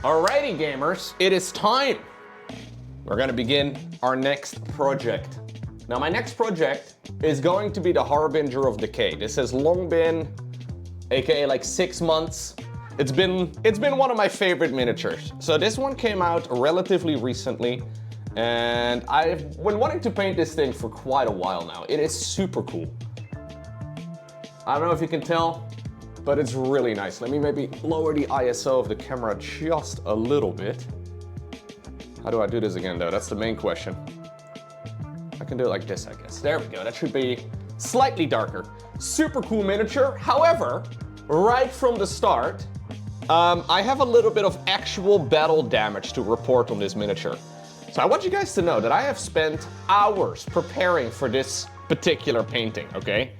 Alrighty gamers, it is time. We're gonna begin our next project. Now my next project is going to be the Harbinger of Decay. This has long been, aka like 6 months. It's been one of my favorite miniatures. So this one came out relatively recently, and I've been wanting to paint this thing for quite a while now. It is super cool. I don't know if you can tell, but it's really nice. Let me maybe lower the ISO of the camera just a little bit. How do I do this again though? That's the main question. I can do it like this, I guess. There we go, that should be slightly darker. Super cool miniature. However, right from the start, I have a little bit of actual battle damage to report on this miniature. So I want you guys to know that I have spent hours preparing for this particular painting, okay?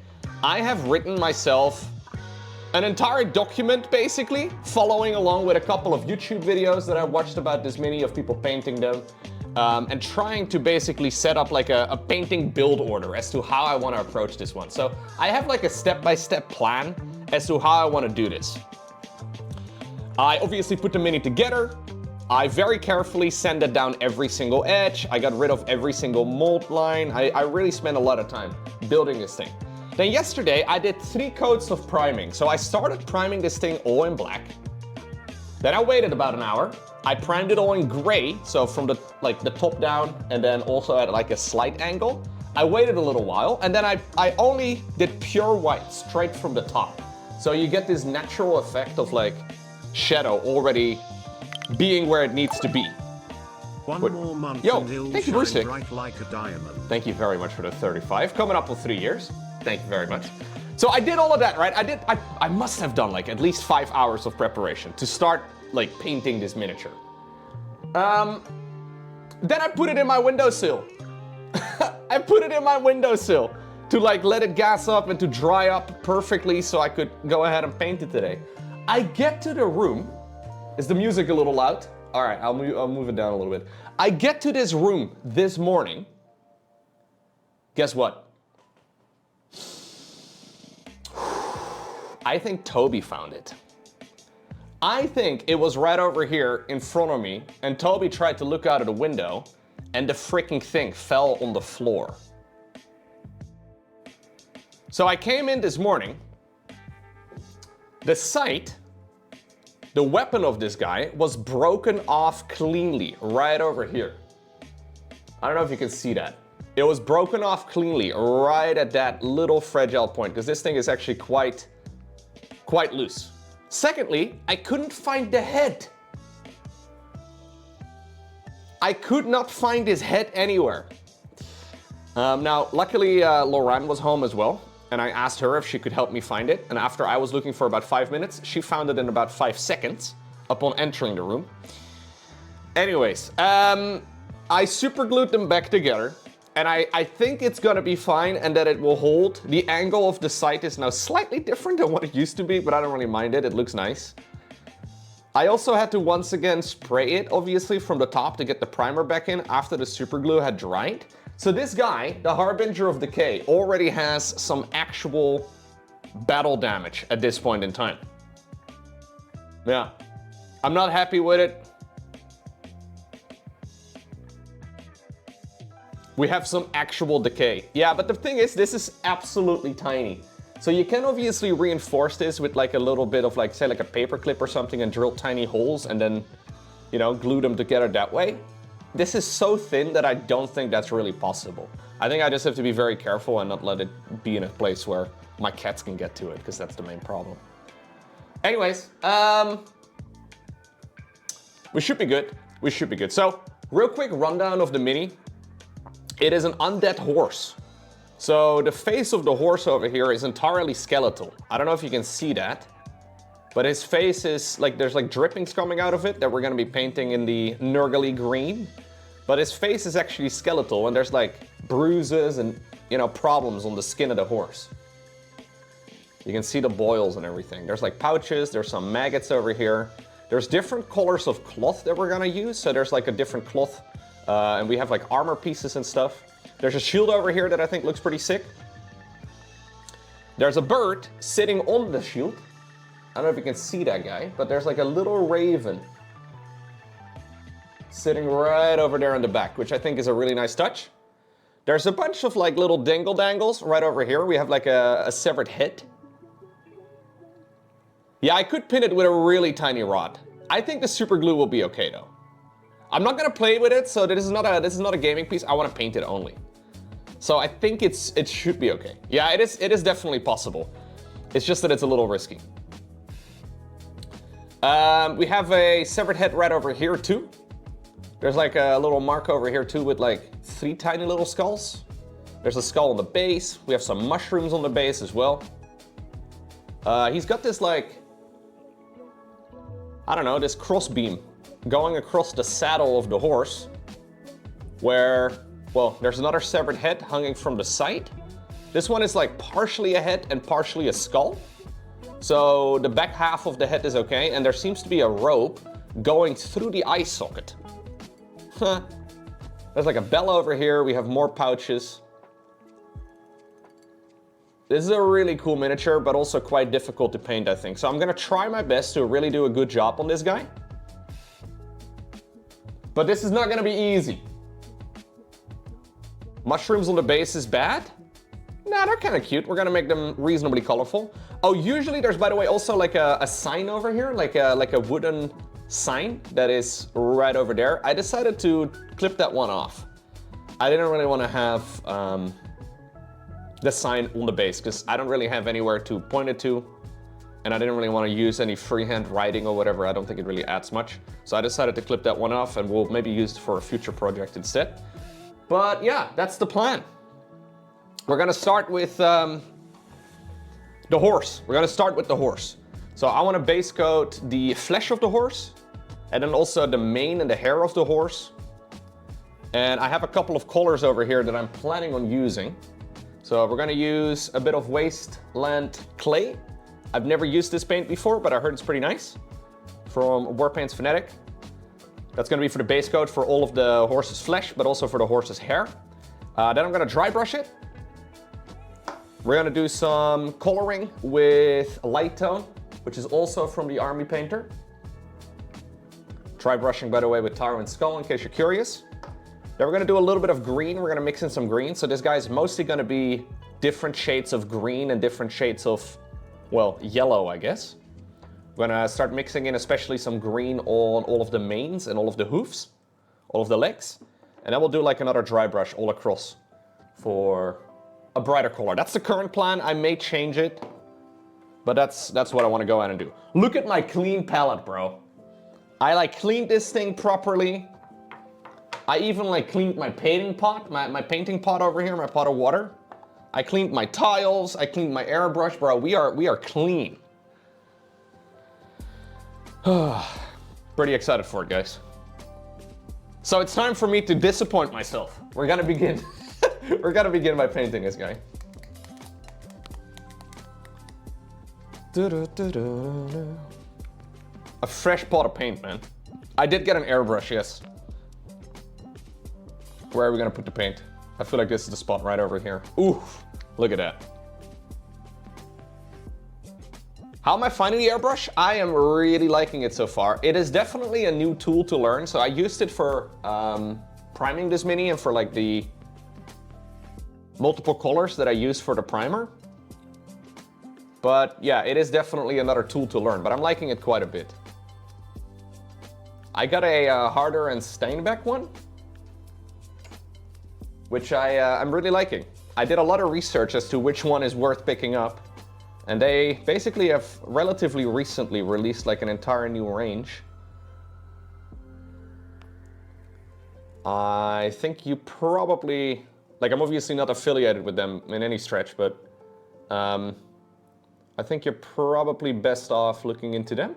I have written myself an entire document, basically, following along with a couple of YouTube videos that I watched about this mini of people painting them, and trying to basically set up like a painting build order as to how I want to approach this one. So I have like a step-by-step plan as to how I want to do this. I obviously put the mini together. I very carefully sanded down every single edge. I got rid of every single mold line. I really spent a lot of time building this thing. Then yesterday I did 3 coats of priming. So I started priming this thing all in black. Then I waited about an hour. I primed it all in gray, so from the top down, and then also at like a slight angle. I waited a little while, and then I only did pure white straight from the top. So you get this natural effect of like shadow already being where it needs to be. One more month and he'll thank you, shine bright like a diamond. Thank you very much for the 35. Coming up on 3 years. Thank you very much. So I did all of that, right? I must have done like at least 5 hours of preparation to start like painting this miniature. Then I put it in my windowsill. I put it in my windowsill to like let it gas up and to dry up perfectly so I could go ahead and paint it today. I get to the room. Is the music a little loud? All right, I'll move it down a little bit. I get to this room this morning. Guess what? I think Toby found it. I think it was right over here in front of me, and Toby tried to look out of the window, and the freaking thing fell on the floor. So I came in this morning. The sight, the weapon of this guy, was broken off cleanly right over here. I don't know if you can see that. It was broken off cleanly right at that little fragile point, because this thing is actually quite loose. Secondly, I couldn't find the head. I could not find his head anywhere. Now, luckily, Lauren was home as well, and I asked her if she could help me find it. And after I was looking for about 5 minutes, she found it in about 5 seconds upon entering the room. Anyways, I super glued them back together. And I think it's gonna be fine and that it will hold. The angle of the sight is now slightly different than what it used to be, but I don't really mind it. It looks nice. I also had to once again spray it, obviously, from the top to get the primer back in after the super glue had dried. So this guy, the Harbinger of Decay, already has some actual battle damage at this point in time. Yeah, I'm not happy with it. We have some actual decay. Yeah, but the thing is, this is absolutely tiny. So you can obviously reinforce this with like a little bit of like, say like a paper clip or something and drill tiny holes and then, you know, glue them together that way. This is so thin that I don't think that's really possible. I think I just have to be very careful and not let it be in a place where my cats can get to it, because that's the main problem. Anyways, we should be good. We should be good. So, real quick rundown of the mini. It is an undead horse. So the face of the horse over here is entirely skeletal. I don't know if you can see that, but his face is like, there's like drippings coming out of it that we're gonna be painting in the Nurgle green. But his face is actually skeletal, and there's like bruises and, you know, problems on the skin of the horse. You can see the boils and everything. There's like pouches, there's some maggots over here. There's different colors of cloth that we're gonna use. So there's like a different cloth. And we have like armor pieces and stuff. There's a shield over here that I think looks pretty sick. There's a bird sitting on the shield. I don't know if you can see that guy, but there's like a little raven sitting right over there in the back, which I think is a really nice touch. There's a bunch of like little dangle-dangles right over here. We have like a severed head. Yeah, I could pin it with a really tiny rod. I think the super glue will be okay though. I'm not gonna play with it, so this is not a gaming piece. I want to paint it only. So I think it should be okay. Yeah, it is definitely possible. It's just that it's a little risky. We have a severed head right over here too. There's like a little mark over here too with like 3 tiny little skulls. There's a skull on the base. We have some mushrooms on the base as well. He's got this like, I don't know, this crossbeam going across the saddle of the horse where, well, there's another severed head hanging from the side. This one is like partially a head and partially a skull. So the back half of the head is okay, and there seems to be a rope going through the eye socket. Huh. There's like a bell over here. We have more pouches. This is a really cool miniature, but also quite difficult to paint, I think. So I'm gonna try my best to really do a good job on this guy. But this is not gonna be easy. Mushrooms on the base is bad? Nah, they're kind of cute. We're gonna make them reasonably colorful. Oh, usually there's, by the way, also like a sign over here, like a wooden sign that is right over there. I decided to clip that one off. I didn't really want to have the sign on the base because I don't really have anywhere to point it to, and I didn't really want to use any freehand writing or whatever. I don't think it really adds much. So I decided to clip that one off, and we'll maybe use it for a future project instead. But yeah, that's the plan. We're gonna start with the horse. We're gonna start with the horse. So I want to base coat the flesh of the horse, and then also the mane and the hair of the horse. And I have a couple of colors over here that I'm planning on using. So we're gonna use a bit of Wasteland Clay. I've never used this paint before, but I heard it's pretty nice. From Warpaints Fanatic. That's gonna be for the base coat for all of the horse's flesh, but also for the horse's hair. Then I'm gonna dry brush it. We're gonna do some coloring with light tone, which is also from the Army Painter. Dry brushing, by the way, with Taro and Skull, in case you're curious. Then we're gonna do a little bit of green. We're gonna mix in some green. So this guy is mostly gonna be different shades of green and different shades of, well, yellow, I guess. We're gonna start mixing in especially some green on all of the manes and all of the hoofs, all of the legs. And then we'll do like another dry brush all across for a brighter color. That's the current plan. I may change it, but that's what I want to go out and do. Look at my clean palette, bro. I like cleaned this thing properly. I even like cleaned my painting pot, my painting pot over here, my pot of water. I cleaned my tiles. I cleaned my airbrush, bro. We are clean. Pretty excited for it, guys. So it's time for me to disappoint myself. We're gonna begin. We're gonna begin by painting this guy. A fresh pot of paint, man. I did get an airbrush, yes. Where are we gonna put the paint? I feel like this is the spot right over here. Ooh, look at that. How am I finding the airbrush? I am really liking it so far. It is definitely a new tool to learn. So I used it for priming this mini and for like the multiple colors that I use for the primer. But yeah, it is definitely another tool to learn, but I'm liking it quite a bit. I got a Harder and Steinbeck one, which I'm really liking. I did a lot of research as to which one is worth picking up. And they basically have relatively recently released like an entire new range. I think you probably, like I'm obviously not affiliated with them in any stretch, but I think you're probably best off looking into them.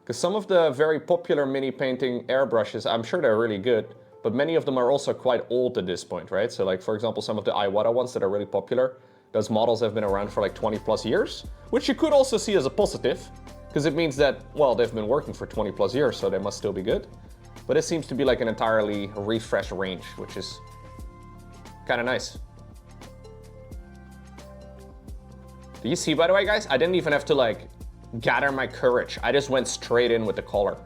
Because some of the very popular mini painting airbrushes, I'm sure they're really good, but many of them are also quite old at this point, right? So like, for example, some of the Iwata ones that are really popular, those models have been around for like 20 plus years, which you could also see as a positive, because it means that, well, they've been working for 20 plus years, so they must still be good. But it seems to be like an entirely refreshed range, which is kind of nice. Do you see, by the way, guys? I didn't even have to like gather my courage. I just went straight in with the color.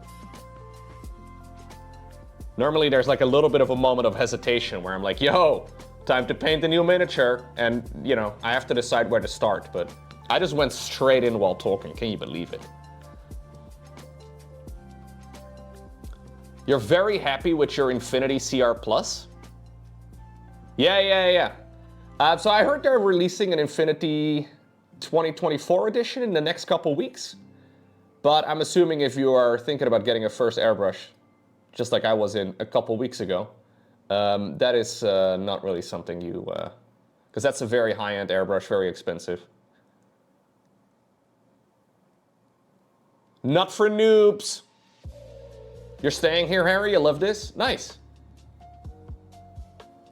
Normally there's like a little bit of a moment of hesitation where I'm like, yo, time to paint a new miniature. And you know, I have to decide where to start, but I just went straight in while talking. Can you believe it? You're very happy with your Infinity CR Plus? Yeah. So I heard they're releasing an Infinity 2024 edition in the next couple weeks. But I'm assuming if you are thinking about getting a first airbrush, just like I was in a couple weeks ago, that is not really something you... because that's a very high-end airbrush, very expensive. Not for noobs! You're staying here, Harry? You love this? Nice.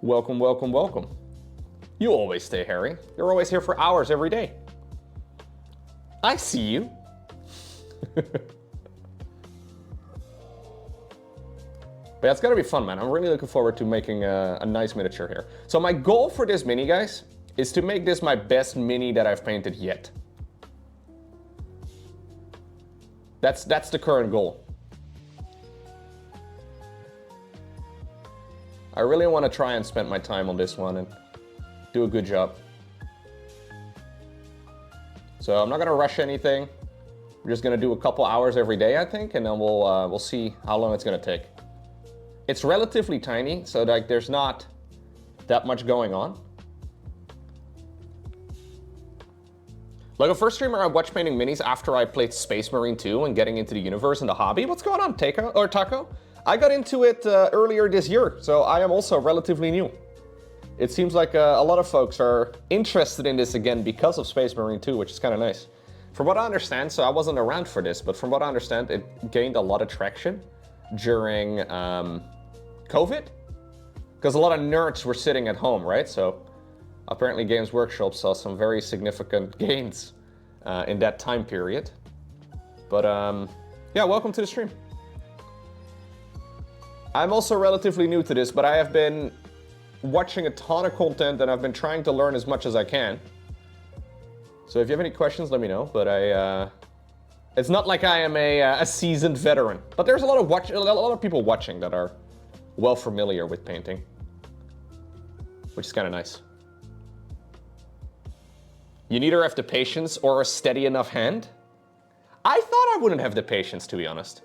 Welcome. You always stay, Harry. You're always here for hours every day. I see you. But it's gonna be fun, man. I'm really looking forward to making a nice miniature here. So my goal for this mini, guys, is to make this my best mini that I've painted yet. That's the current goal. I really want to try and spend my time on this one and do a good job. So I'm not gonna rush anything. We're just gonna do a couple hours every day, I think, and then we'll see how long it's gonna take. It's relatively tiny, so like there's not that much going on. Like a first streamer, I watched painting minis after I played Space Marine 2 and getting into the universe and the hobby. What's going on, Taco? I got into it earlier this year, so I am also relatively new. It seems like a lot of folks are interested in this again because of Space Marine 2, which is kind of nice. From what I understand, so I wasn't around for this, but from what I understand, it gained a lot of traction during COVID, because a lot of nerds were sitting at home, right? So apparently Games Workshop saw some very significant gains in that time period. But yeah, welcome to the stream. I'm also relatively new to this, but I have been watching a ton of content and I've been trying to learn as much as I can. So if you have any questions, let me know. But it's not like I am a seasoned veteran. But there's a lot of people watching that are well familiar with painting, which is kind of nice. You neither have the patience or a steady enough hand. I thought I wouldn't have the patience, to be honest.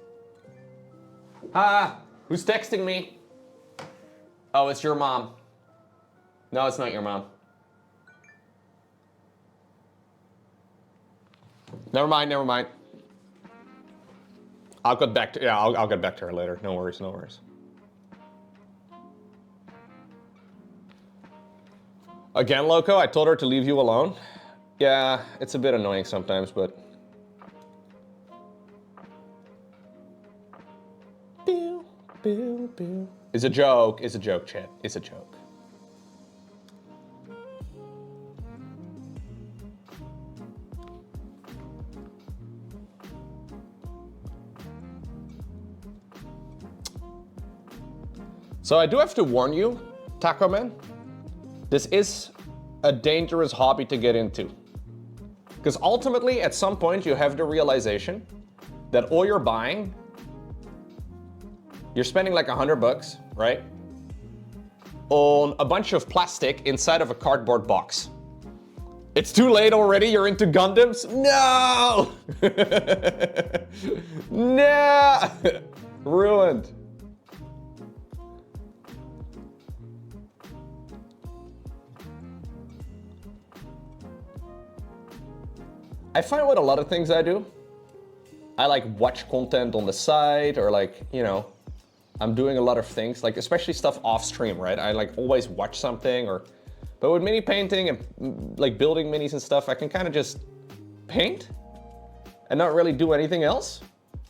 Who's texting me? Oh, it's your mom. No, it's not your mom. Never mind. I'll get back to I'll get back to her later. No worries. Again, Lowko, I told her to leave you alone. Yeah, it's a bit annoying sometimes, but... It's a joke, chat. It's a joke. So I do have to warn you, Taco Man, this is a dangerous hobby to get into. Because ultimately, at some point, you have the realization that all you're buying, you're spending like $100, right? On a bunch of plastic inside of a cardboard box. It's too late already, you're into Gundams? No! No! Ruined. I find with a lot of things I do, I like watch content on the side, or like, you know, I'm doing a lot of things, like especially stuff off stream, right? I like always watch something, but with mini painting and like building minis and stuff, I can kind of just paint and not really do anything else,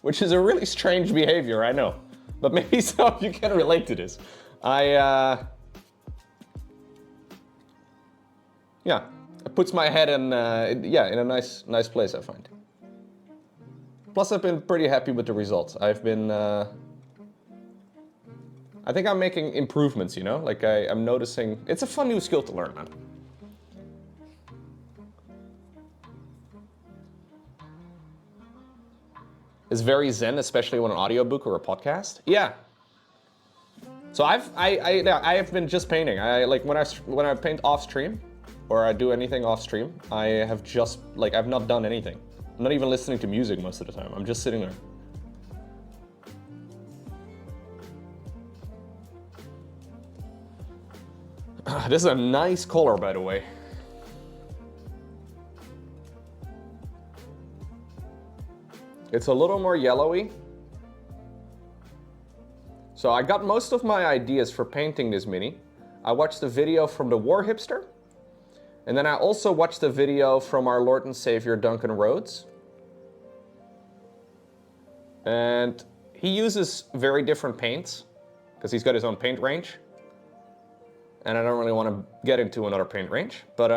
which is a really strange behavior, I know. But maybe some of you can relate to this. Yeah. It puts my head in, in a nice place, I find. Plus, I've been pretty happy with the results. I've been, I think I'm making improvements, you know? Like, I'm noticing, it's a fun new skill to learn, man. It's very zen, especially when an audiobook or a podcast. Yeah. So I have been just painting. I like when I paint off stream, or I do anything off stream, I have just like I've not done anything. I'm not even listening to music most of the time. I'm just sitting there. This is a nice color, by the way. It's a little more yellowy. So I got most of my ideas for painting this mini. I watched a video from the War Hipster, and then I also watched a video from our Lord and Savior Duncan Rhodes. And he uses very different paints, because he's got his own paint range. And I don't really want to get into another paint range, but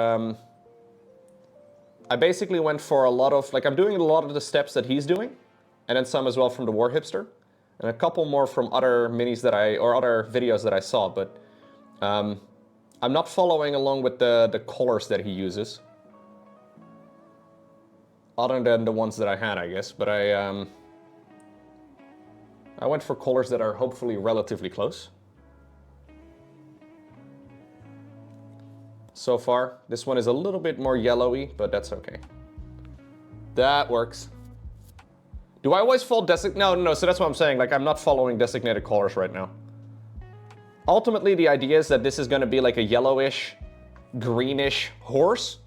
I basically went for a lot of, like I'm doing a lot of the steps that he's doing, and then some as well from the War Hipster, and a couple more from other minis that or other videos that I saw, but I'm not following along with the colors that he uses, other than the ones that I had, I guess, but I went for colors that are hopefully relatively close. So far, this one is a little bit more yellowy, but that's okay. That works. Do I always follow No, so that's what I'm saying. Like, I'm not following designated colors right now. Ultimately, the idea is that this is going to be like a yellowish, greenish horse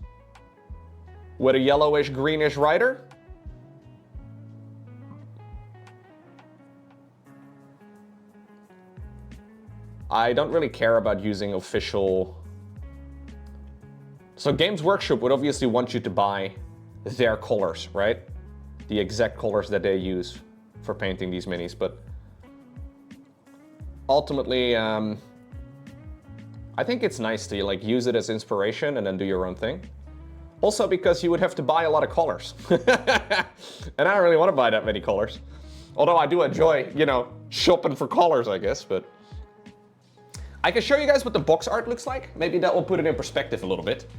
with a yellowish, greenish rider. I don't really care about using official... So Games Workshop would obviously want you to buy their colors, right? The exact colors that they use for painting these minis, but ultimately, I think it's nice to like use it as inspiration and then do your own thing. Also because you would have to buy a lot of colors. And I don't really want to buy that many colors. Although I do enjoy, you know, shopping for colors, I guess, but I can show you guys what the box art looks like. Maybe that will put it in perspective a little bit.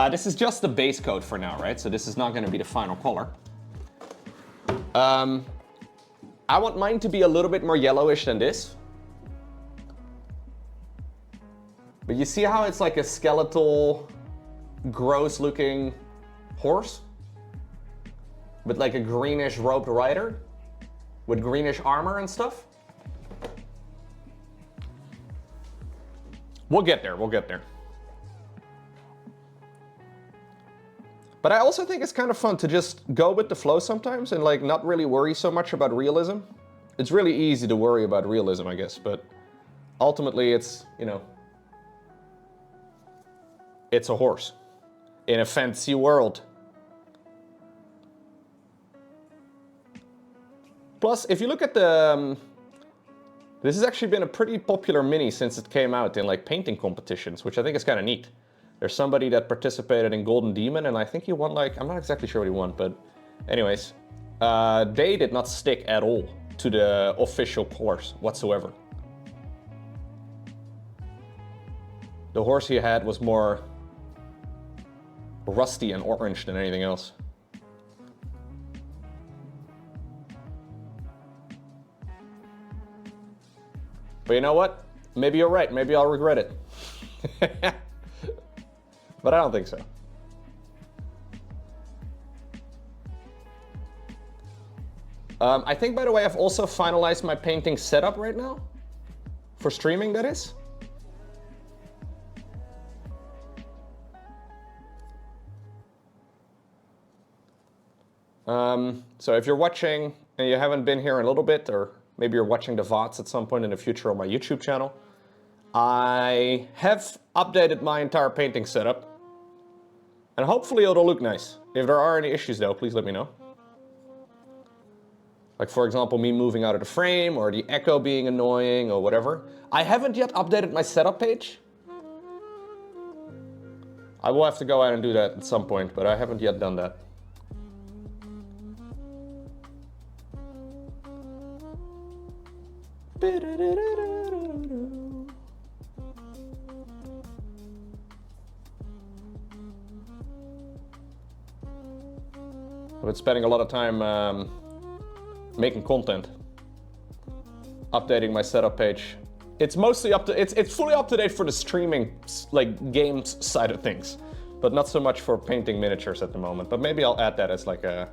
This is just the base coat for now, right? So this is not going to be the final color. I want mine to be a little bit more yellowish than this. But you see how it's like a skeletal, gross looking horse? With like a greenish robed rider? With greenish armor and stuff? We'll get there, we'll get there. But I also think it's kind of fun to just go with the flow sometimes and like not really worry so much about realism. It's really easy to worry about realism, I guess, but ultimately it's, you know, it's a horse in a fantasy world. Plus, if you look at the, this has actually been a pretty popular mini since it came out in like painting competitions, which I think is kind of neat. There's somebody that participated in Golden Demon, and I think he won like, I'm not exactly sure what he won, but anyways, they did not stick at all to the official colors whatsoever. The horse he had was more rusty and orange than anything else. But you know what? Maybe you're right. Maybe I'll regret it. But I don't think so. I think, by the way, I've also finalized my painting setup right now. For streaming, that is. So if you're watching and you haven't been here in a little bit, or maybe you're watching the VODs at some point in the future on my YouTube channel, I have updated my entire painting setup. And hopefully it'll look nice. If there are any issues though, please let me know. Like for example, me moving out of the frame, or the echo being annoying, or whatever. I haven't yet updated my setup page. I will have to go out and do that at some point, but I haven't yet done that. I've been spending a lot of time making content, updating my setup page It's mostly it's fully up to date for the streaming, like, games side of things, but not so much for painting miniatures at the moment. But maybe I'll add that as like an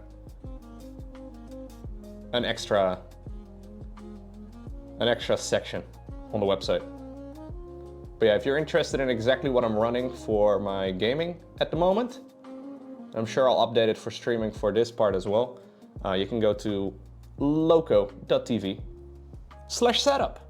extra section on the website. But yeah, if you're interested in exactly what I'm running for my gaming at the moment, I'm sure I'll update it for streaming for this part as well. You can go to lowko.tv/setup.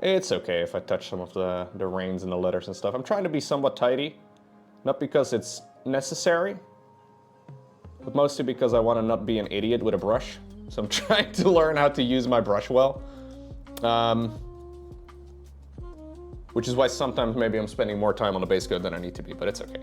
It's okay if I touch some of the reins and the letters and stuff. I'm trying to be somewhat tidy, not because it's necessary, but mostly because I want to not be an idiot with a brush. So I'm trying to learn how to use my brush well. Which is why sometimes maybe I'm spending more time on the base coat than I need to be, but it's okay.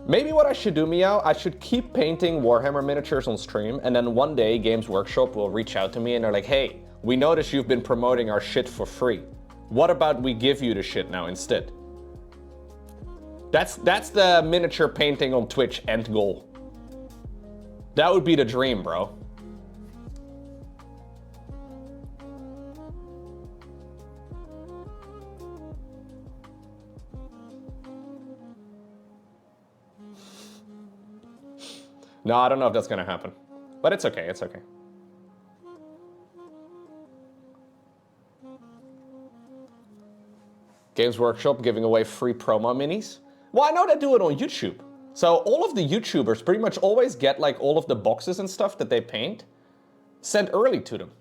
Maybe what I should do, Meow, I should keep painting Warhammer miniatures on stream, and then one day Games Workshop will reach out to me and they're like, hey, we noticed you've been promoting our shit for free. What about we give you the shit now instead? That's the miniature painting on Twitch end goal. That would be the dream, bro. No, I don't know if that's gonna happen, but it's okay, it's okay. Games Workshop giving away free promo minis. Well, I know they do it on YouTube. So all of the YouTubers pretty much always get like all of the boxes and stuff that they paint sent early to them.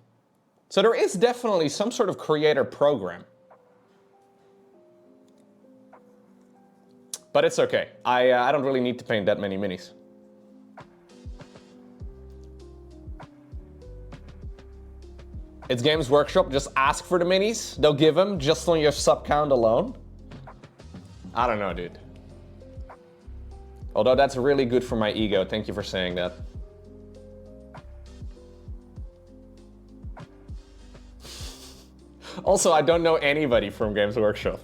So there is definitely some sort of creator program. But it's okay. I don't really need to paint that many minis. It's Games Workshop, just ask for the minis. They'll give them just on your sub count alone. I don't know, dude. Although that's really good for my ego. Thank you for saying that. Also, I don't know anybody from Games Workshop.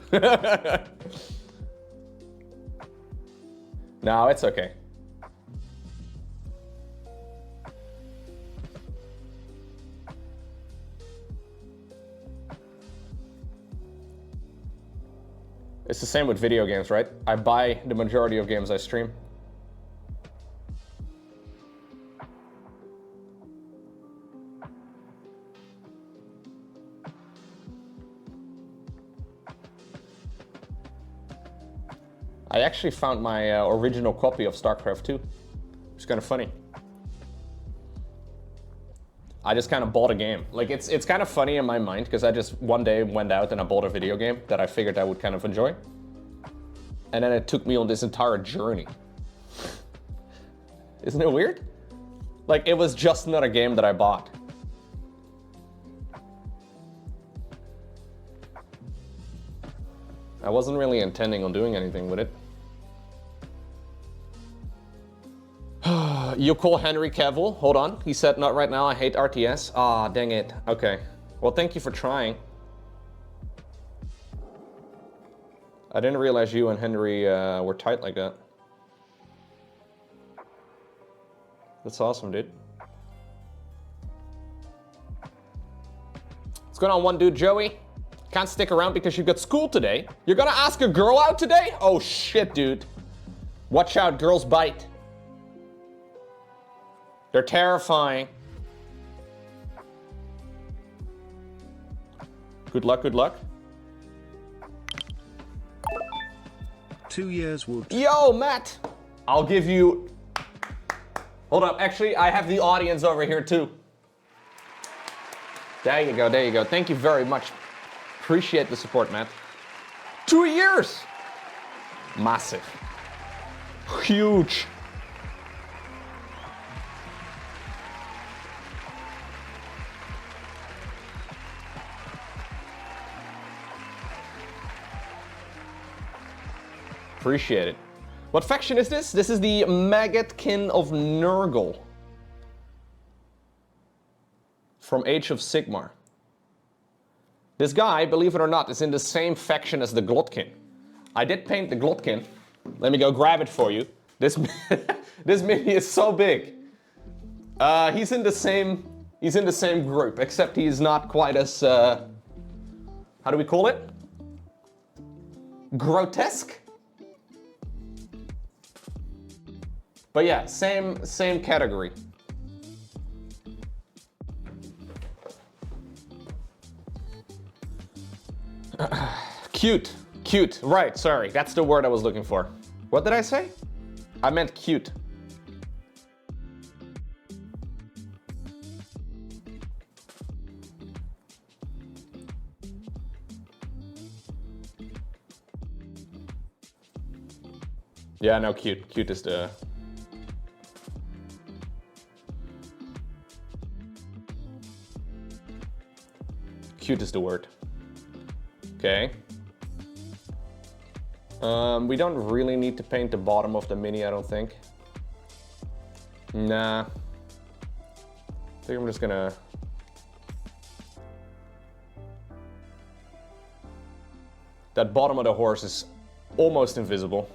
No, it's okay. It's the same with video games, right? I buy the majority of games I stream. I actually found my original copy of Starcraft 2. It's kind of funny. I just kind of bought a game. Like, it's kind of funny in my mind because I just one day went out and I bought a video game that I figured I would kind of enjoy. And then it took me on this entire journey. Isn't it weird? Like, it was just not a game that I bought. I wasn't really intending on doing anything with it. You call Henry Cavill? Hold on. He said, not right now, I hate RTS. Ah, dang it. Okay. Well, thank you for trying. I didn't realize you and Henry were tight like that. That's awesome, dude. What's going on, one dude, Joey? Can't stick around because you got school today. You're gonna ask a girl out today? Oh shit, dude. Watch out, girls bite. They're terrifying. Good luck, good luck. 2 years would. Yo, Matt! I'll give you... Hold up, actually, I have the audience over here too. There you go, there you go. Thank you very much. Appreciate the support, Matt. 2 years! Massive. Huge. appreciate it. What faction is this? This is the Maggotkin of Nurgle. From Age of Sigmar. This guy, believe it or not, is in the same faction as the Glotkin. I did paint the Glotkin. Let me go grab it for you. This this mini is so big. He's in the same group, except he's not quite as how do we call it? Grotesque? But yeah, same category. Cute, right, sorry, that's the word I was looking for. What did I say? I meant cute. Yeah, no, cute. Cute is the... Cute is the word. Okay. We don't really need to paint the bottom of the mini, I don't think. Nah. I think I'm just gonna... That bottom of the horse is almost invisible.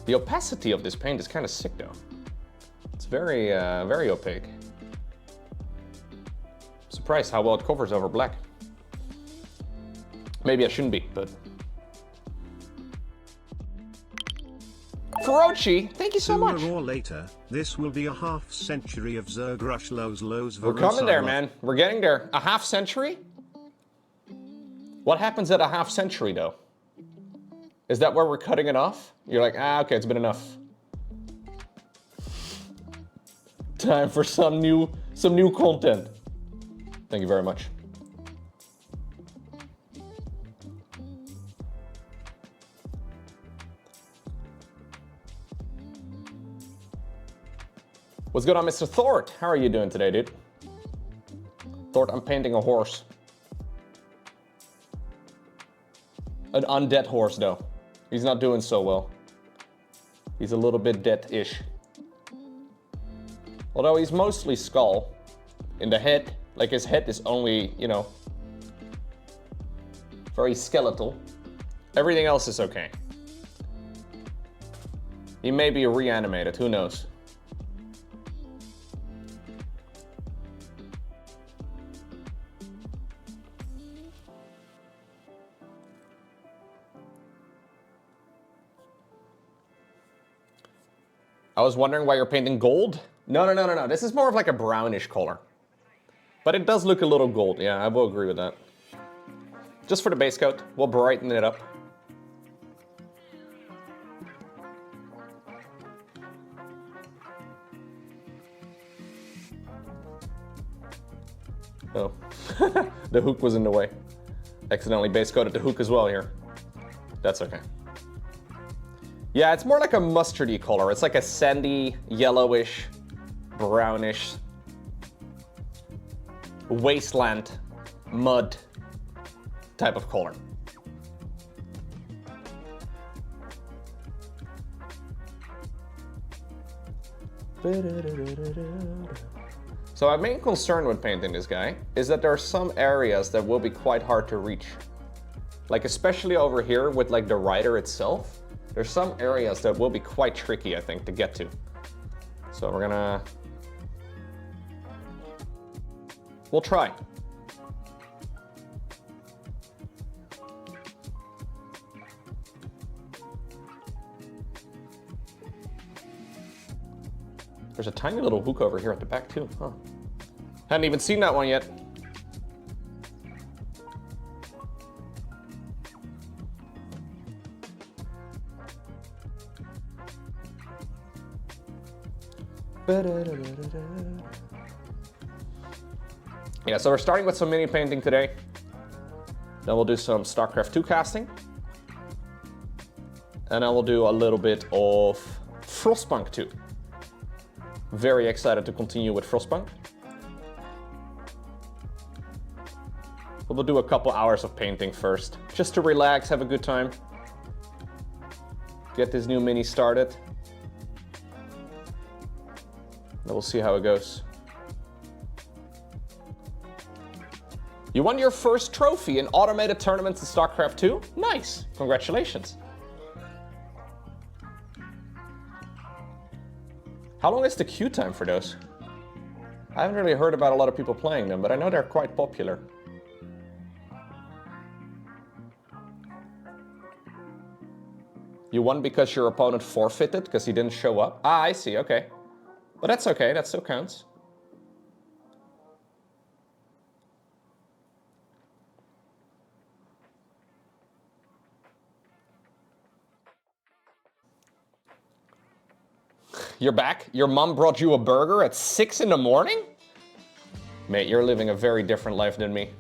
The opacity of this paint is kind of sick though. It's very, very opaque. Surprised how well it covers over black. Maybe I shouldn't be, but... Feroci, thank you so much. Sooner or later, this will be a half century of Zergrush lows. We're coming there, man. We're getting there. A half century? What happens at a half century, though? Is that where we're cutting it off? You're like, ah, okay, it's been enough. Time for some new content. Thank you very much. What's good on Mr. Thort? How are you doing today, dude? Thort, I'm painting a horse. An undead horse, though. He's not doing so well. He's a little bit dead-ish. Although he's mostly skull. In the head, like his head is only, you know, very skeletal. Everything else is okay. He may be reanimated, who knows? I was wondering why you're painting gold? No. This is more of like a brownish color. But it does look a little gold. Yeah, I will agree with that. Just for the base coat, we'll brighten it up. Oh, the hook was in the way. Accidentally base coated the hook as well here. That's okay. Yeah, it's more like a mustardy color. It's like a sandy, yellowish, brownish, wasteland, mud type of color. So my main concern with painting this guy is that there are some areas that will be quite hard to reach. Like especially over here with like the rider itself. There's some areas that will be quite tricky, I think, to get to. So we're gonna... We'll try. There's a tiny little hook over here at the back too, huh? Hadn't even seen that one yet. Yeah, so we're starting with some mini painting today. Then we'll do some Starcraft 2 casting. And I will do a little bit of Frostpunk 2. Very excited to continue with Frostpunk. We'll do a couple hours of painting first, just to relax, have a good time. Get this new mini started. Then we'll see how it goes. You won your first trophy in automated tournaments in Starcraft 2? Nice, congratulations. How long is the queue time for those? I haven't really heard about a lot of people playing them, but I know they're quite popular. You won because your opponent forfeited because he didn't show up? Ah, I see, okay. But that's okay, that still counts. You're back? Your mom brought you a burger at 6 in the morning? Mate, you're living a very different life than me.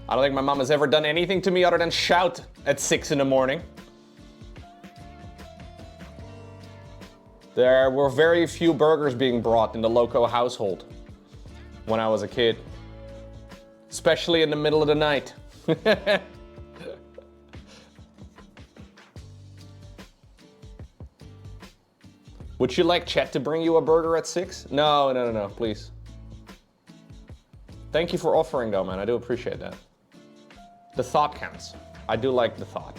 I don't think my mom has ever done anything to me other than shout at 6 in the morning. There were very few burgers being brought in the Lowko household when I was a kid. Especially in the middle of the night. Would you like chat to bring you a burger at 6? No, please. Thank you for offering though, man. I do appreciate that. The thought counts. I do like the thought.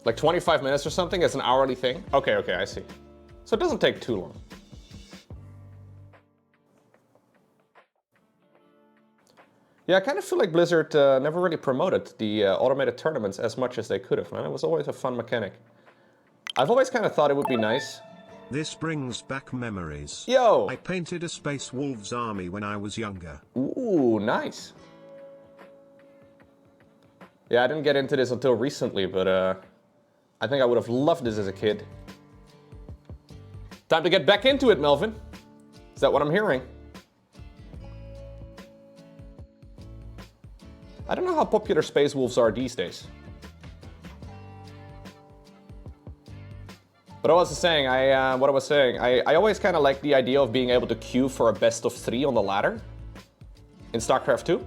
Like 25 minutes or something as an hourly thing? Okay, I see. So it doesn't take too long. Yeah, I kind of feel like Blizzard never really promoted the automated tournaments as much as they could have, man. It was always a fun mechanic. I've always kind of thought it would be nice. This brings back memories. Yo! I painted a Space Wolves army when I was younger. Ooh, nice. Yeah, I didn't get into this until recently, but I think I would have loved this as a kid. Time to get back into it, Melvin. Is that what I'm hearing? I don't know how popular Space Wolves are these days. But I was saying, I always kind of like the idea of being able to queue for a best of 3 on the ladder in StarCraft 2.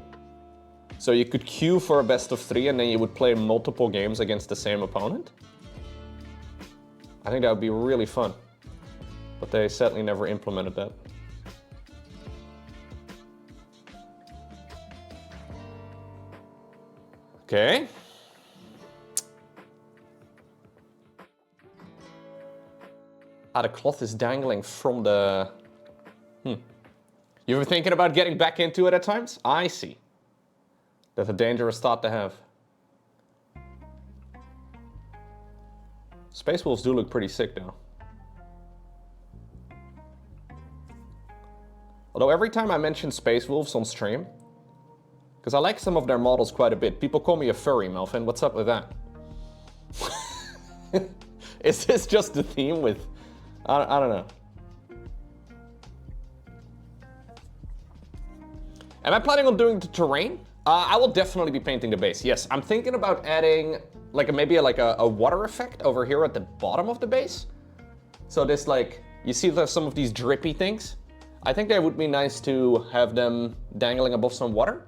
So you could queue for a best of 3 and then you would play multiple games against the same opponent. I think that would be really fun. But they sadly never implemented that. Okay. Ah, the cloth is dangling from the... You ever thinking about getting back into it at times? I see. That's a dangerous thought to have. Space Wolves do look pretty sick though. Although every time I mention Space Wolves on stream, because I like some of their models quite a bit. People call me a furry, Melvin. What's up with that? Is this just the theme with... I don't know. Am I planning on doing the terrain? I will definitely be painting the base. Yes, I'm thinking about adding maybe a water effect over here at the bottom of the base. So this you see some of these drippy things? I think that would be nice to have them dangling above some water.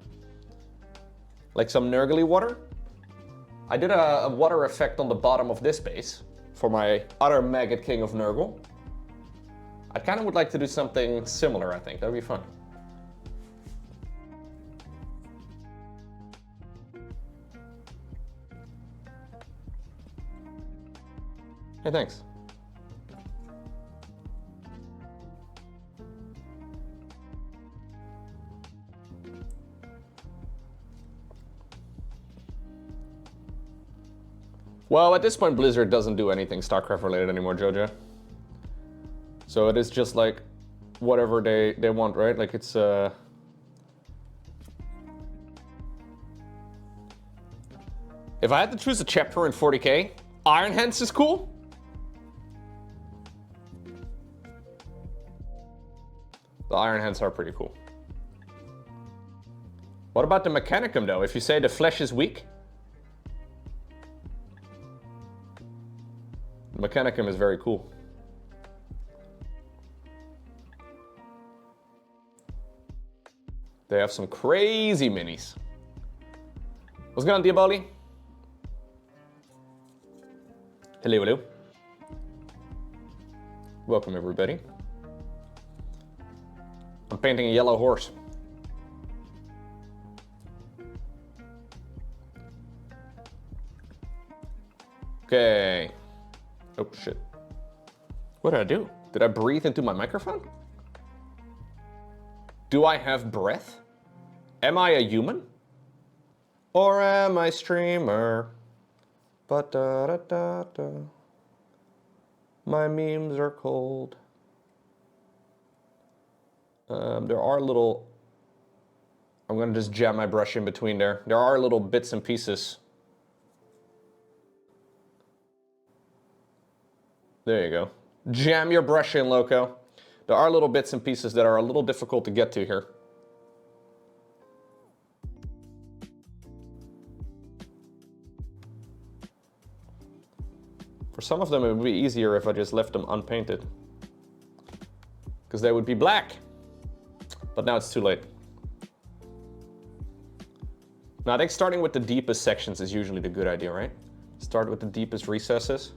Like some Nurgle water. I did a water effect on the bottom of this base for my other Maggot King of Nurgle. I kind of would like to do something similar, I think. That would be fun. Hey, thanks. Well, at this point, Blizzard doesn't do anything StarCraft related anymore, Jojo. So it is just like whatever they want, right? Like it's If I had to choose a chapter in 40k, Iron Hands is cool. The Iron Hands are pretty cool. What about the Mechanicum though? If you say the flesh is weak? Mechanicum is very cool. They have some crazy minis. What's going on, Diaboli? Hello, hello. Welcome, everybody. I'm painting a yellow horse. Okay. Oh, shit. What did I do? Did I breathe into my microphone? Do I have breath? Am I a human? Or am I a streamer? Ba-da-da-da-da. My memes are cold. There are little... I'm gonna just jam my brush in between there. There are little bits and pieces. There you go. Jam your brush in, Lowko. There are little bits and pieces that are a little difficult to get to here. For some of them, it would be easier if I just left them unpainted, because they would be black. But now it's too late. Now I think starting with the deepest sections is usually the good idea, right? Start with the deepest recesses.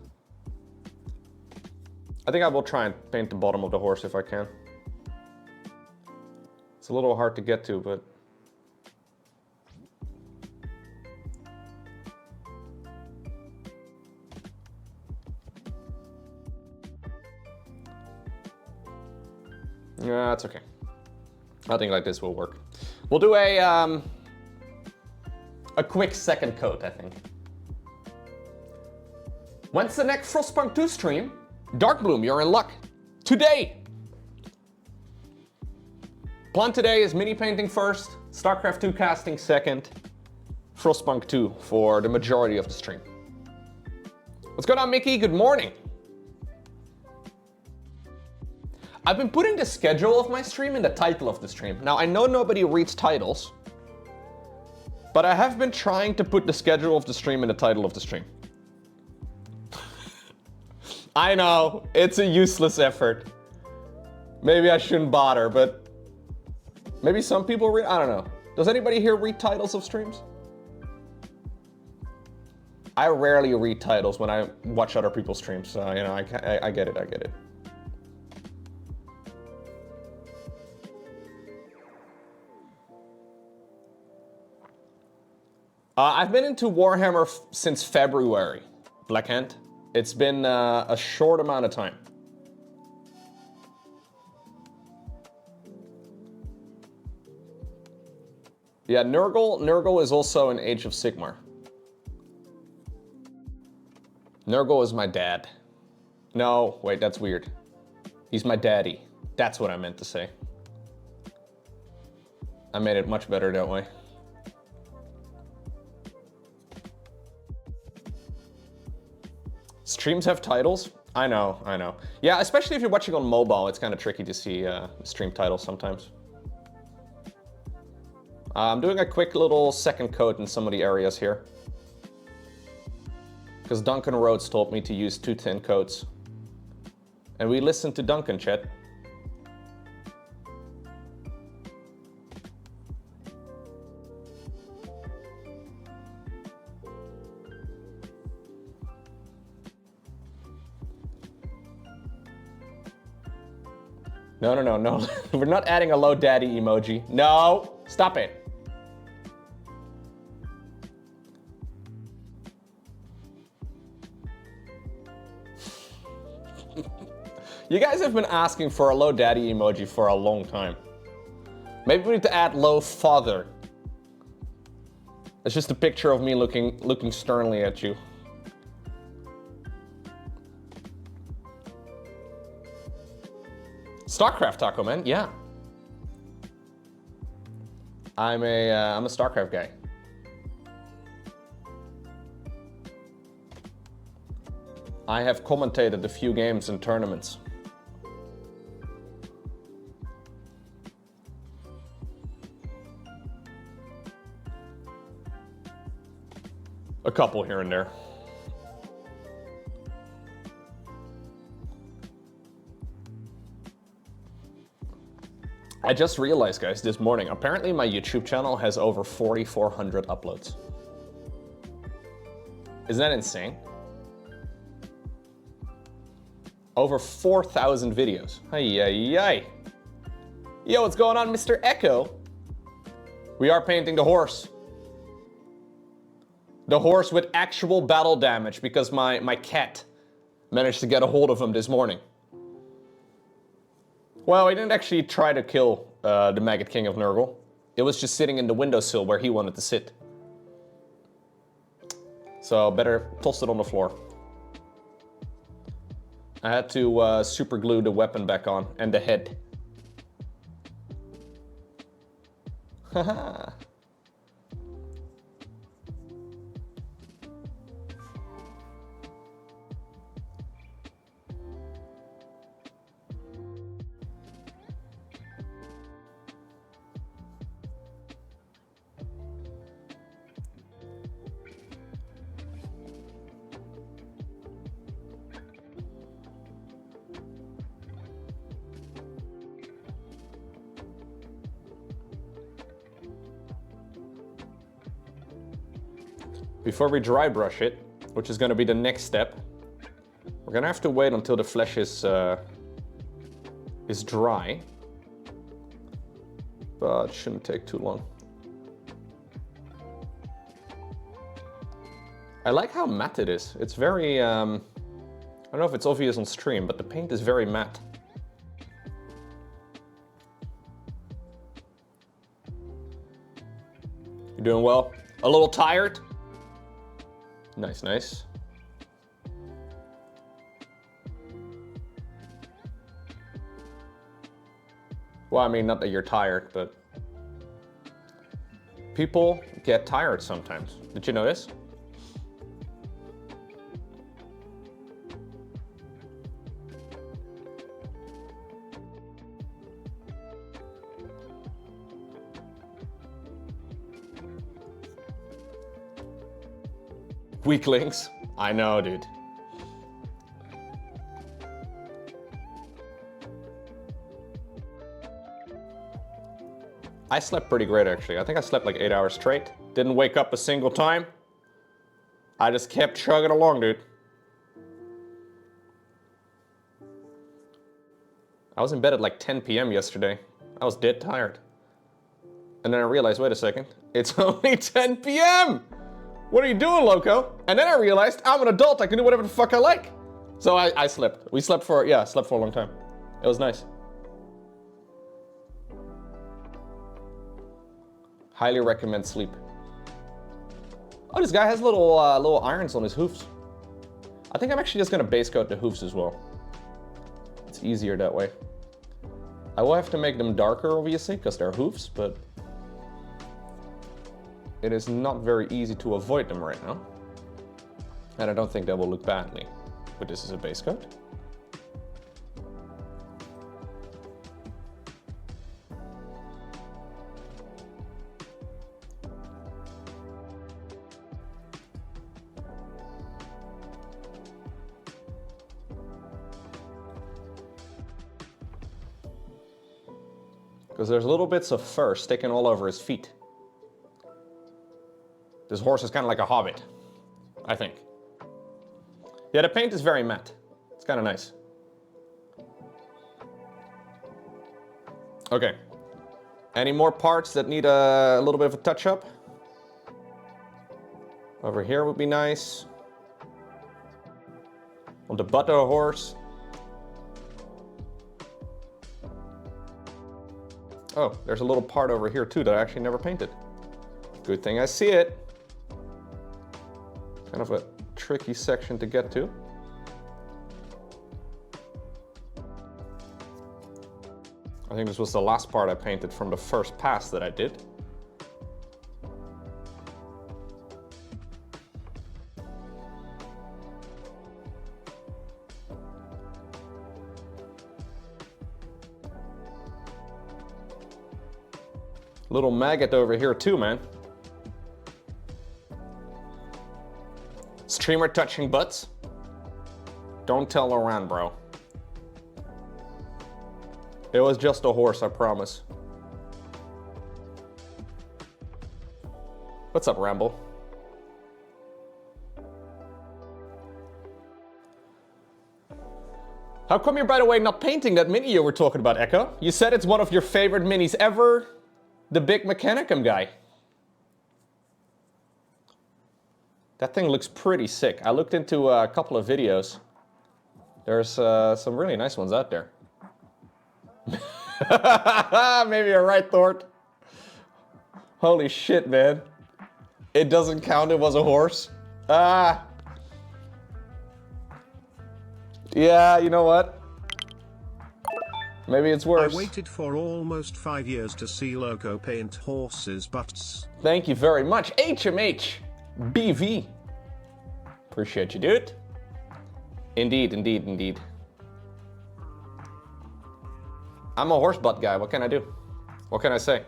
I think I will try and paint the bottom of the horse if I can. It's a little hard to get to, but... yeah, it's okay. I think like this will work. We'll do a quick second coat, I think. When's the next Frostpunk 2 stream? Darkbloom, you're in luck. Today! Plan today is mini painting first, Starcraft 2 casting second, Frostpunk 2 for the majority of the stream. What's going on, Mickey? Good morning. I've been putting the schedule of my stream in the title of the stream. Now, I know nobody reads titles, but I have been trying to put the schedule of the stream in the title of the stream. I know, it's a useless effort. Maybe I shouldn't bother, but maybe some people read, I don't know. Does anybody here read titles of streams? I rarely read titles when I watch other people's streams, so you know, I get it, I get it. I've been into Warhammer since February, Blackhand. It's been a short amount of time. Yeah, Nurgle is also an Age of Sigmar. Nurgle is my dad. No, wait, that's weird. He's my daddy. That's what I meant to say. I made it much better that way. Streams have titles? I know, I know. Yeah, especially if you're watching on mobile, it's kind of tricky to see stream titles sometimes. I'm doing a quick little second coat in some of the areas here, because Duncan Rhodes told me to use 2 thin coats. And we listened to Duncan, chat. No, no, no, no. We're not adding a low daddy emoji. No, stop it. You guys have been asking for a low daddy emoji for a long time. Maybe we need to add low father. It's just a picture of me looking sternly at you. Starcraft, Taco Man, yeah. I'm a Starcraft guy. I have commentated a few games and tournaments. A couple here and there. I just realized, guys, this morning, apparently my YouTube channel has over 4,400 uploads. Isn't that insane? Over 4,000 videos. Ay, ay, ay. Yo, what's going on, Mr. Echo? We are painting the horse. The horse with actual battle damage because my cat managed to get a hold of him this morning. Well, he didn't actually try to kill the Maggot King of Nurgle. It was just sitting in the windowsill where he wanted to sit. So better toss it on the floor. I had to super glue the weapon back on and the head. Haha. Before we dry brush it, which is going to be the next step, we're going to have to wait until the flesh is dry, but it shouldn't take too long. I like how matte it is. It's very, I don't know if it's obvious on stream, but the paint is very matte. You doing well? A little tired? Nice, nice. Well, I mean, not that you're tired, but people get tired sometimes. Did you notice? Weaklings. I know, dude. I slept pretty great, actually. I think I slept like 8 hours straight. Didn't wake up a single time. I just kept chugging along, dude. I was in bed at like 10 p.m. yesterday. I was dead tired. And then I realized, wait a second, it's only 10 p.m. What are you doing, Lowko? And then I realized I'm an adult, I can do whatever the fuck I like. So I slept. We slept for, yeah, slept for a long time. It was nice. Highly recommend sleep. Oh, this guy has little irons on his hoofs. I think I'm actually just gonna base coat the hoofs as well. It's easier that way. I will have to make them darker, obviously, because they're hoofs, but it is not very easy to avoid them right now. And I don't think that will look badly. But this is a base coat. Because there's little bits of fur sticking all over his feet. This horse is kind of like a hobbit, I think. Yeah, the paint is very matte. It's kind of nice. Okay. Any more parts that need a little bit of a touch-up? Over here would be nice. On the butt of the horse. Oh, there's a little part over here too that I actually never painted. Good thing I see it. Kind of a tricky section to get to. I think this was the last part I painted from the first pass that I did. Little maggot over here too, man. Streamer touching butts? Don't tell around, bro. It was just a horse, I promise. What's up, Ramble? How come you're, by the way, not painting that mini you were talking about, Echo? You said it's one of your favorite minis ever. The big Mechanicum guy. That thing looks pretty sick. I looked into a couple of videos. There's some really nice ones out there. Maybe you're right, Thort. Holy shit, man. It doesn't count, it was a horse. Ah. Yeah, you know what? Maybe it's worse. I waited for almost 5 years to see Lowko paint horses' butts. Thank you very much, HMH BV. Appreciate you, dude. Indeed, indeed, indeed. I'm a horse butt guy. What can I do? What can I say?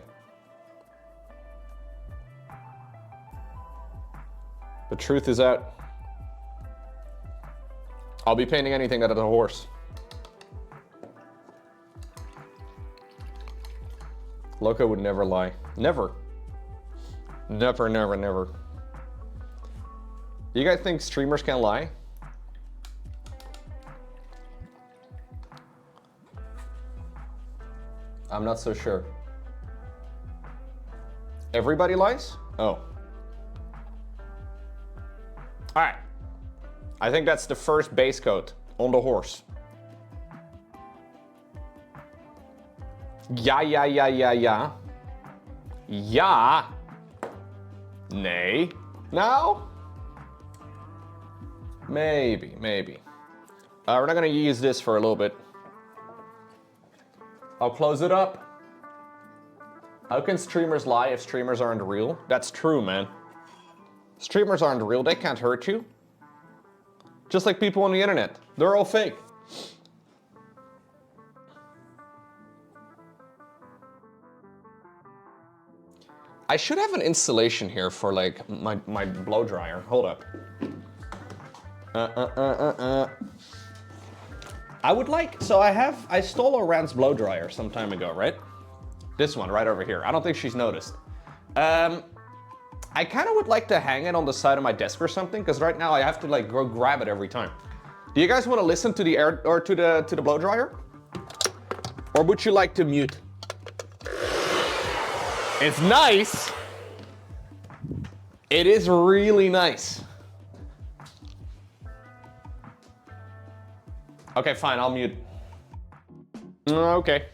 The truth is out. I'll be painting anything that is a horse. Lowko would never lie. Never. Never, never, never. You guys think streamers can lie? I'm not so sure. Everybody lies? Oh. Alright. I think that's the first base coat on the horse. Ja, ja, ja, ja, ja. Ja. Nay. No? Maybe, maybe. We're not gonna use this for a little bit. I'll close it up. How can streamers lie if streamers aren't real? That's true, man. Streamers aren't real, they can't hurt you. Just like people on the internet. They're all fake. I should have an installation here for like my blow dryer. Hold up. I would like, so I stole a Rand's blow dryer some time ago, right? This one right over here. I don't think she's noticed. I kind of would like to hang it on the side of my desk or something, because right now I have to like go grab it every time. Do you guys want to listen to the air or to the blow dryer? Or would you like to mute? It's nice. It is really nice. Okay, fine, I'll mute. Okay.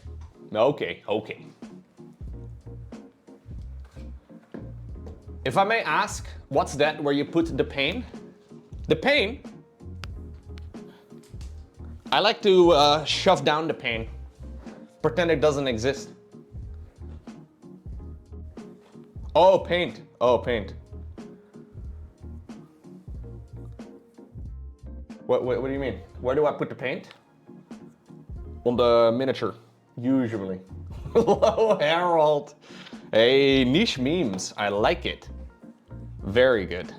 Okay, okay. If I may ask, what's that where you put the pane? The pane? I like to shove down the pane. Pretend it doesn't exist. Oh, paint. Oh, paint. What do you mean? Where do I put the paint? On the miniature, usually. Hello, Harold. Hey, niche memes. I like it. Very good.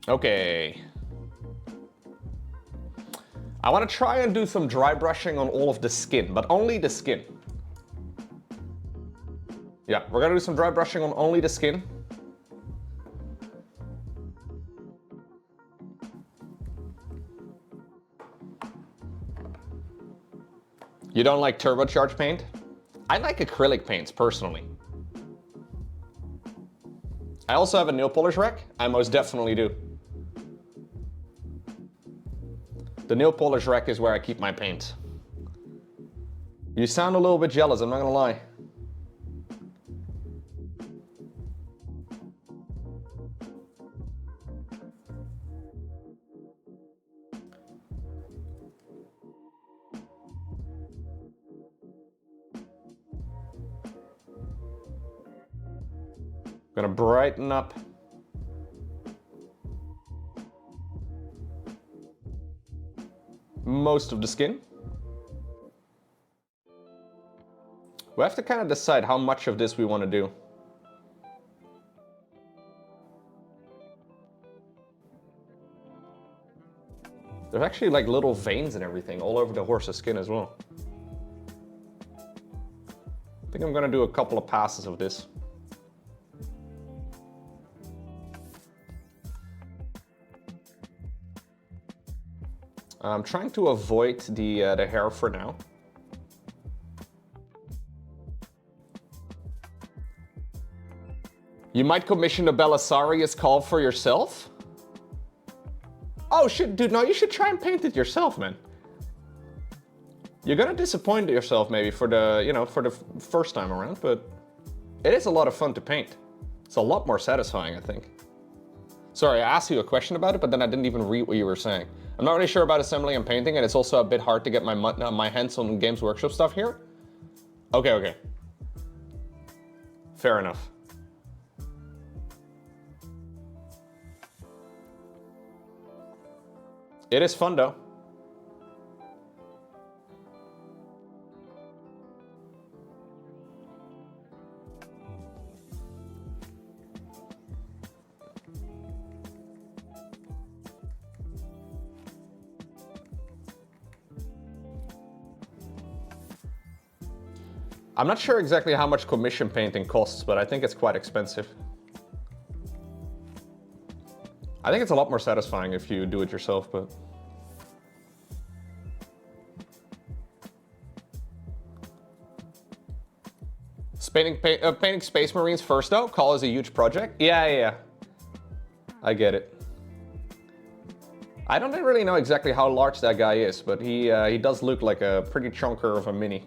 Okay. I want to try and do some dry brushing on all of the skin, but only the skin. Yeah, we're gonna do some dry brushing on only the skin. You don't like turbocharged paint? I like acrylic paints, personally. I also have a nail polish rack. I most definitely do. The nail polish rack is where I keep my paints. You sound a little bit jealous, I'm not gonna lie. Gonna brighten up. Most of the skin. We have to kind of decide how much of this we want to do. There's actually like little veins and everything all over the horse's skin as well. I think I'm gonna do a couple of passes of this. I'm trying to avoid the hair for now. You might commission a Belisarius call for yourself? Oh shit, dude, no, you should try and paint it yourself, man. You're gonna disappoint yourself maybe for the, you know, for the first time around, but it is a lot of fun to paint. It's a lot more satisfying, I think. Sorry, I asked you a question about it, but then I didn't even read what you were saying. I'm not really sure about assembling and painting, and it's also a bit hard to get my hands on Games Workshop stuff here. Okay. Fair enough. It is fun though. I'm not sure exactly how much commission painting costs, but I think it's quite expensive. I think it's a lot more satisfying if you do it yourself, but... Painting Space Marines first though, Call is a huge project. Yeah. I get it. I don't really know exactly how large that guy is, but he does look like a pretty chunker of a mini.